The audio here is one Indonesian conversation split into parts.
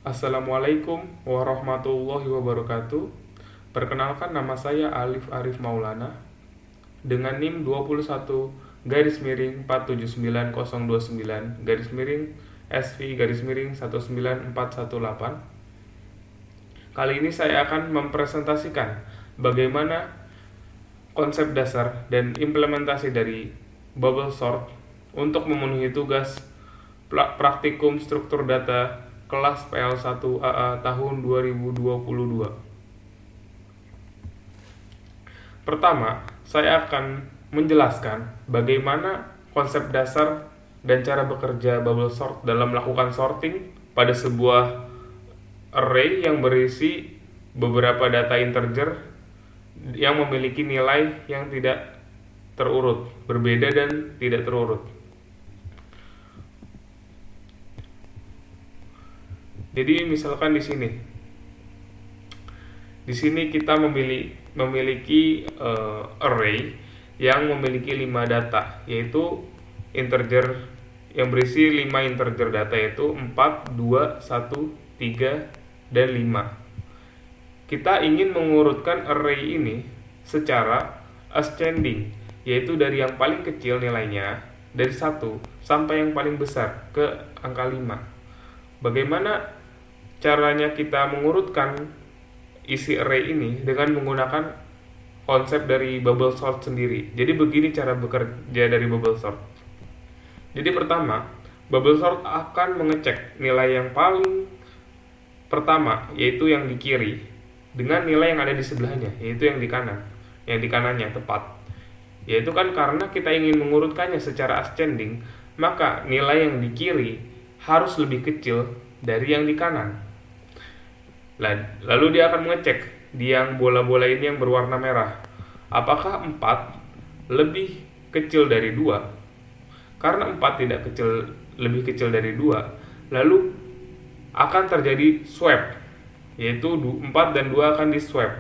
Assalamualaikum warahmatullahi wabarakatuh. Perkenalkan, nama saya Alif Arif Maulana dengan NIM 21 garis miring 479029 garis miring SV garis miring 19418. Kali ini saya akan mempresentasikan bagaimana konsep dasar dan implementasi dari bubble sort untuk memenuhi tugas praktikum struktur data kelas PL1 AA tahun 2022. Pertama, saya akan menjelaskan bagaimana konsep dasar dan cara bekerja bubble sort dalam melakukan sorting pada sebuah array yang berisi beberapa data integer yang memiliki nilai yang tidak terurut, berbeda dan tidak terurut. Jadi misalkan di sini kita memiliki array yang memiliki 5 data, yaitu integer yang berisi 5 integer data, yaitu 4, 2, 1, 3, dan 5. Kita ingin mengurutkan array ini secara ascending, yaitu dari yang paling kecil nilainya dari 1 sampai yang paling besar ke angka 5. Bagaimana caranya kita mengurutkan isi array ini? Dengan menggunakan konsep dari bubble sort sendiri. Jadi begini cara bekerja dari bubble sort. Jadi pertama, bubble sort akan mengecek nilai yang paling pertama, yaitu yang di kiri, dengan nilai yang ada di sebelahnya, yaitu yang di kanan, yang di kanannya tepat. Yaitu kan karena kita ingin mengurutkannya secara ascending, maka nilai yang di kiri harus lebih kecil dari yang di kanan. Lalu dia akan mengecek di yang bola-bola ini yang berwarna merah, apakah 4 lebih kecil dari 2. Karena 4 tidak lebih kecil dari 2, lalu akan terjadi swap, yaitu 4 dan 2 akan di swap,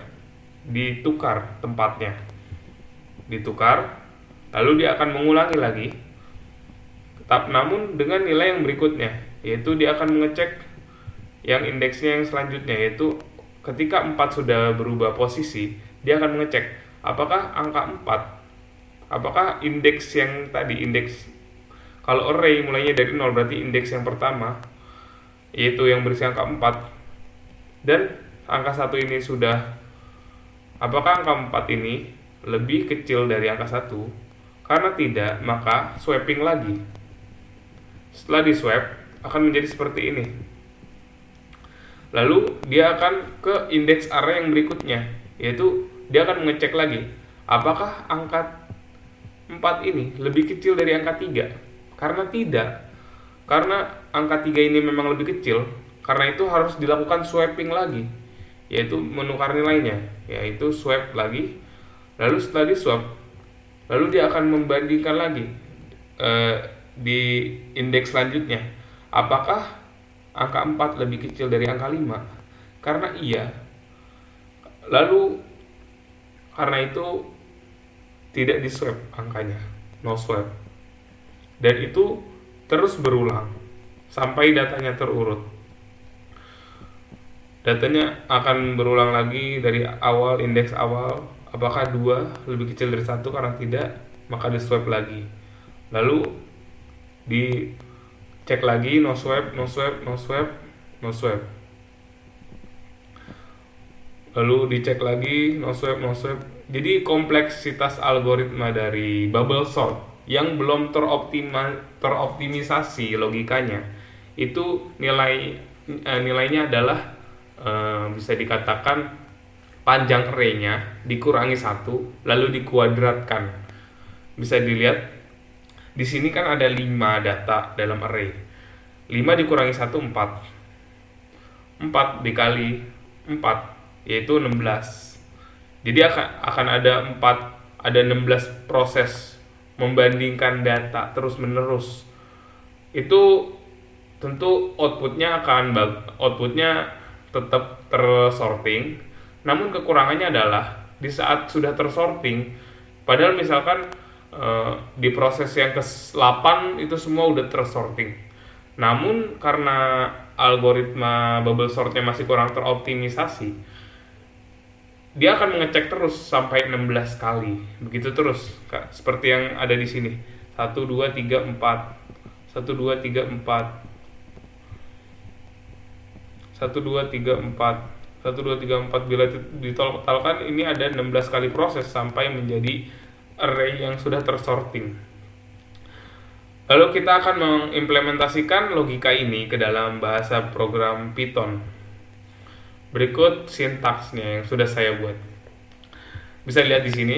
ditukar tempatnya, lalu dia akan mengulangi lagi, namun dengan nilai yang berikutnya, yaitu dia akan mengecek yang indeksnya yang selanjutnya, yaitu ketika 4 sudah berubah posisi, dia akan mengecek apakah angka 4, apakah indeks yang tadi, indeks kalau array mulainya dari 0 berarti indeks yang pertama, yaitu yang berisi angka 4, dan angka 1 ini sudah, apakah angka 4 ini lebih kecil dari angka 1? Karena tidak, maka swapping lagi. Setelah di swap akan menjadi seperti ini. Lalu dia akan ke indeks array yang berikutnya, yaitu dia akan mengecek lagi apakah angka 4 ini lebih kecil dari angka 3. Karena tidak, karena angka 3 ini memang lebih kecil, karena itu harus dilakukan swapping lagi, yaitu menukar nilainya, yaitu swap lagi. Lalu setelah di swap, lalu dia akan membandingkan lagi di indeks selanjutnya, apakah angka 4 lebih kecil dari angka 5. Karena iya, lalu karena itu tidak di swap angkanya, no swap, dan itu terus berulang sampai datanya terurut. Datanya akan berulang lagi dari awal, indeks awal, apakah 2 lebih kecil dari 1, karena tidak, maka di swap lagi. Lalu dicek lagi, no swap, no swap, no swap, no swap. Lalu dicek lagi, no swap, no swap. Jadi kompleksitas algoritma dari bubble sort yang belum teroptimisasi logikanya, itu nilainya adalah bisa dikatakan panjang array-nya dikurangi 1 lalu dikuadratkan. Bisa dilihat di sini kan ada 5 data dalam array. 5 dikurangi 1 4. 4 dikali 4 yaitu 16. Jadi akan ada 16 proses membandingkan data terus menerus. Itu tentu outputnya tetap tersorting, namun kekurangannya adalah di saat sudah tersorting, padahal misalkan di proses yang ke-8 itu semua udah tersorting, namun karena algoritma bubble sortnya masih kurang teroptimisasi, dia akan mengecek terus sampai 16 kali. Begitu terus, Kak. Seperti yang ada di sini. 1 2 3 4. 1 2 3 4. 1 2 3 4. 1 2 3 4. Bila ditotalkan ini ada 16 kali proses sampai menjadi array yang sudah tersorting. Lalu kita akan mengimplementasikan logika ini ke dalam bahasa program Python. Berikut sintaksnya yang sudah saya buat. Bisa lihat di sini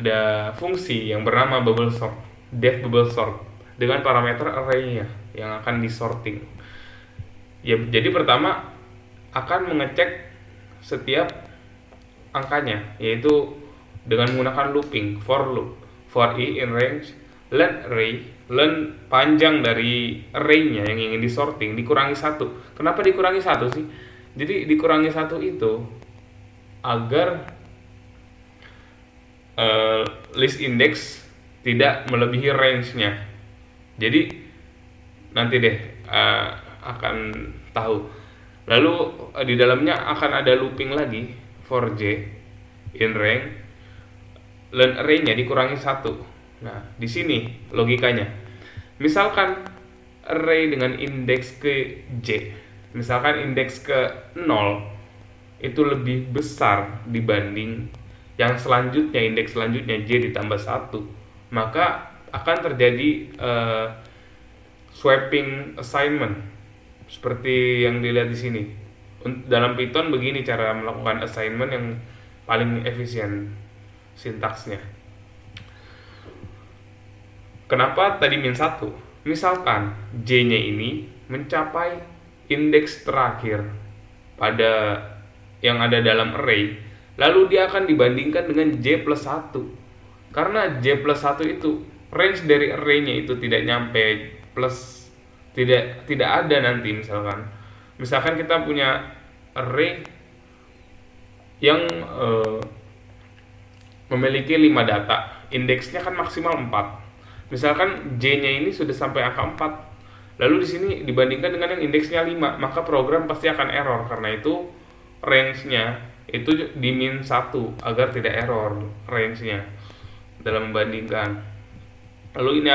ada fungsi yang bernama bubble sort, def bubble sort, dengan parameter array-nya yang akan disorting. Ya, jadi pertama akan mengecek setiap angkanya, yaitu dengan menggunakan looping, for loop, for i in range len array, len panjang dari array-nya yang ingin disorting dikurangi 1. Kenapa dikurangi 1 sih? Jadi dikurangi 1 itu agar list index tidak melebihi range-nya. Jadi nanti deh akan tahu. Lalu di dalamnya akan ada looping lagi, for j in range len array-nya dikurangi 1. Nah, di sini logikanya. Misalkan array dengan indeks ke j, misalkan indeks ke 0 itu lebih besar dibanding yang selanjutnya, indeks selanjutnya j ditambah 1, maka akan terjadi swapping assignment seperti yang dilihat di sini. Dalam Python begini cara melakukan assignment yang paling efisien sintaksnya. Kenapa tadi min 1? Misalkan j-nya ini mencapai indeks terakhir pada yang ada dalam array, lalu dia akan dibandingkan dengan j plus 1. Karena j plus 1 itu range dari array-nya itu tidak nyampe plus, tidak ada nanti. Misalkan kita punya array yang memiliki 5 data, indeksnya kan maksimal 4. Misalkan j-nya ini sudah sampai angka 4, lalu di sini dibandingkan dengan yang indeksnya 5, maka program pasti akan error. Karena itu range-nya itu di min 1 agar tidak error range-nya dalam membandingkan. Lalu ini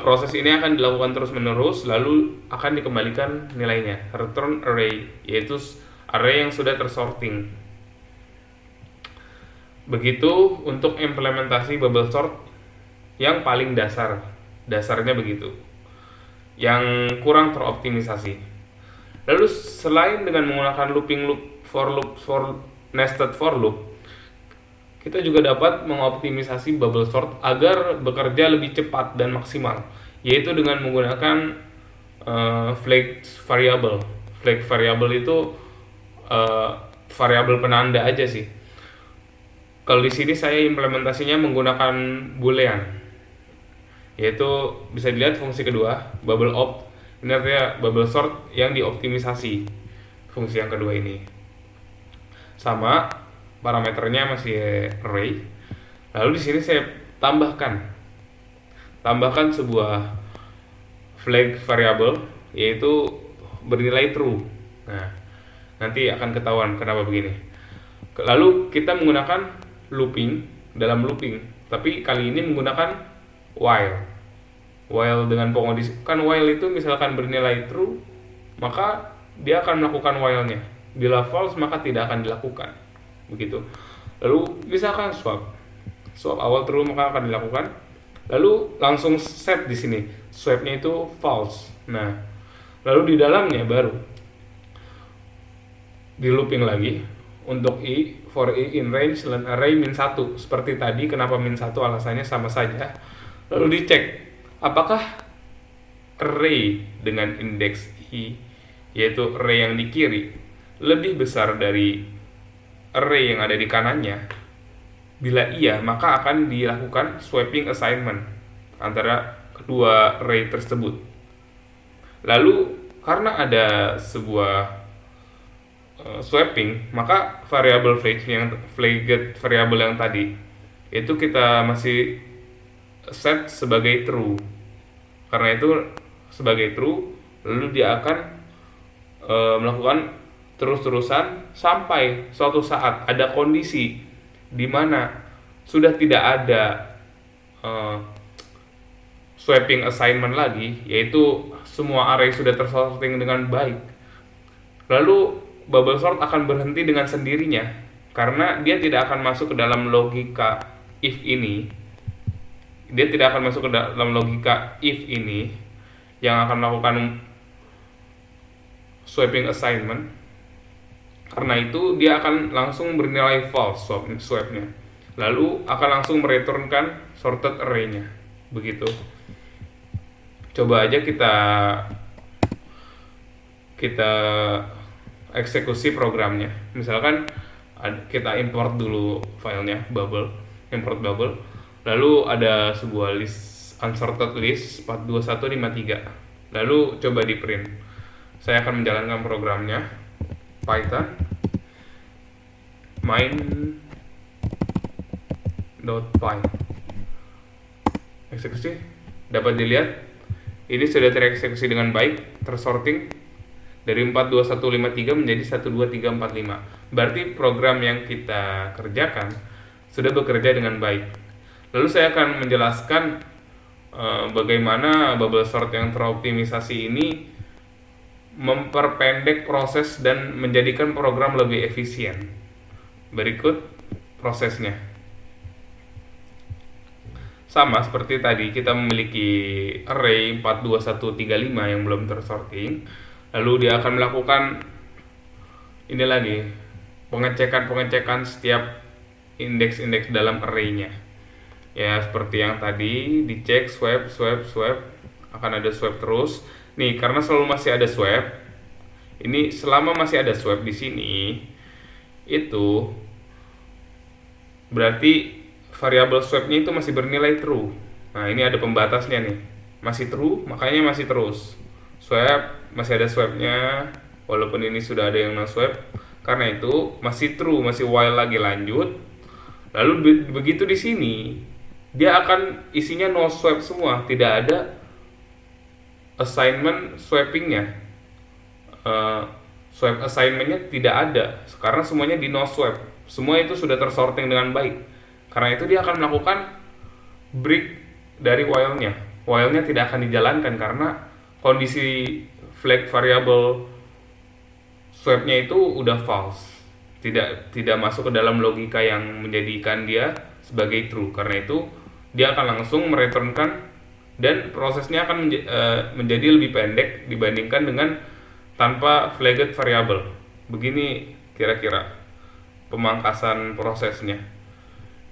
proses ini akan dilakukan terus-menerus, lalu akan dikembalikan nilainya, return array, yaitu array yang sudah tersorting. Begitu untuk implementasi bubble sort yang paling dasarnya begitu, yang kurang teroptimisasi. Lalu selain dengan menggunakan looping loop, for nested for loop, kita juga dapat mengoptimisasi bubble sort agar bekerja lebih cepat dan maksimal, yaitu dengan menggunakan flag variable. Flag variable itu variabel penanda aja sih. Kalau di sini saya implementasinya menggunakan boolean, yaitu bisa dilihat fungsi kedua, bubble opt. Ini artinya bubble sort yang dioptimisasi. Fungsi yang kedua ini sama, parameternya masih array. Lalu di sini saya tambahkan sebuah flag variable, yaitu bernilai true. Nah, nanti akan ketahuan kenapa begini. Lalu kita menggunakan dalam looping, tapi kali ini menggunakan while dengan pengondisi. Kan while itu misalkan bernilai true, maka dia akan melakukan while-nya. Bila false, maka tidak akan dilakukan. Begitu. Lalu misalkan swap awal true, maka akan dilakukan. Lalu langsung set di sini, swap-nya itu false. Nah, lalu di dalamnya baru di looping lagi untuk for i in range len array min 1. Seperti tadi, kenapa min 1? Alasannya sama saja. Lalu dicek apakah array dengan indeks i, yaitu array yang di kiri, lebih besar dari array yang ada di kanannya. Bila iya, maka akan dilakukan swapping assignment antara kedua array tersebut. Lalu karena ada sebuah swapping, maka variabel flagged variable yang tadi itu kita masih set sebagai true. Karena itu sebagai true, lalu dia akan melakukan terus-terusan sampai suatu saat ada kondisi di mana sudah tidak ada swapping assignment lagi, yaitu semua array sudah tersorting dengan baik. Lalu bubble sort akan berhenti dengan sendirinya karena dia tidak akan masuk ke dalam logika if ini. Dia tidak akan masuk ke dalam logika if ini yang akan melakukan swapping assignment. Karena itu dia akan langsung bernilai false swapnya. Lalu akan langsung mereturnkan sorted array-nya. Begitu. Coba aja kita eksekusi programnya. Misalkan kita import dulu filenya import bubble. Lalu ada sebuah list unsorted list 42153. Lalu coba di print. Saya akan menjalankan programnya. Python main.py eksekusi. Dapat dilihat ini sudah tereksekusi dengan baik, tersorting dari 42153 menjadi 12345. Berarti program yang kita kerjakan sudah bekerja dengan baik. Lalu saya akan menjelaskan bagaimana bubble sort yang teroptimisasi ini memperpendek proses dan menjadikan program lebih efisien. Berikut prosesnya. Sama seperti tadi, kita memiliki array 42135 yang belum tersorting. Lalu dia akan melakukan ini lagi, pengecekan setiap indeks-indeks dalam array-nya. Ya, seperti yang tadi, dicek swap, akan ada swap terus. Nih, karena selalu masih ada swap. Ini selama masih ada swap di sini, itu berarti variabel swapnya itu masih bernilai true. Nah, ini ada pembatasnya nih. Masih true, makanya masih terus. Swap, masih ada swapnya, walaupun ini sudah ada yang no swap. Karena itu masih true, masih while lagi lanjut. Lalu begitu di sini, dia akan isinya no swap semua, tidak ada assignment swappingnya. Swap assignmentnya tidak ada karena semuanya di no swap. Semua itu sudah tersorting dengan baik. Karena itu dia akan melakukan break dari while-nya. While-nya tidak akan dijalankan karena kondisi flag variable swap-nya itu udah false. Tidak masuk ke dalam logika yang menjadikan dia sebagai true. Karena itu dia akan langsung mereturnkan dan prosesnya akan menjadi lebih pendek dibandingkan dengan tanpa flagged variable. Begini kira-kira pemangkasan prosesnya.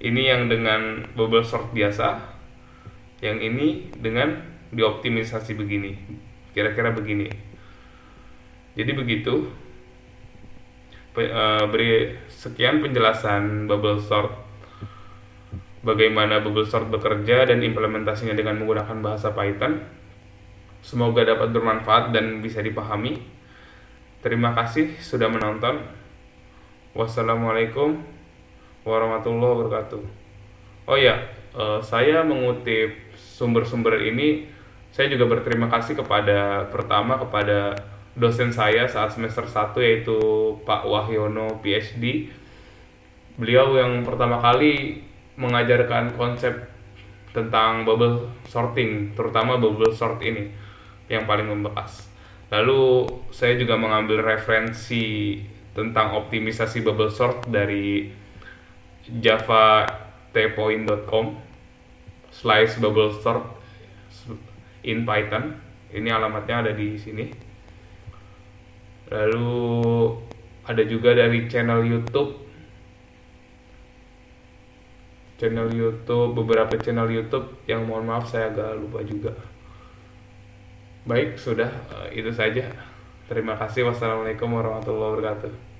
Ini yang dengan bubble sort biasa, yang ini dengan dioptimisasi begini. Kira-kira begini. Jadi begitu. Beri sekian penjelasan bubble sort, bagaimana bubble sort bekerja dan implementasinya dengan menggunakan bahasa Python. Semoga dapat bermanfaat dan bisa dipahami. Terima kasih sudah menonton. Wassalamualaikum warahmatullahi wabarakatuh. Oh ya, saya mengutip sumber-sumber ini. Saya juga berterima kasih kepada dosen saya saat semester 1, yaitu Pak Wahyono PhD. Beliau yang pertama kali mengajarkan konsep tentang bubble sorting, terutama bubble sort ini yang paling membekas. Lalu saya juga mengambil referensi tentang optimisasi bubble sort dari java.tpoint.com/bubble sort in Python. Ini alamatnya ada di sini. Lalu ada juga dari channel YouTube, beberapa channel YouTube yang mohon maaf saya agak lupa juga. Baik, sudah itu saja. Terima kasih. Wassalamualaikum warahmatullahi wabarakatuh.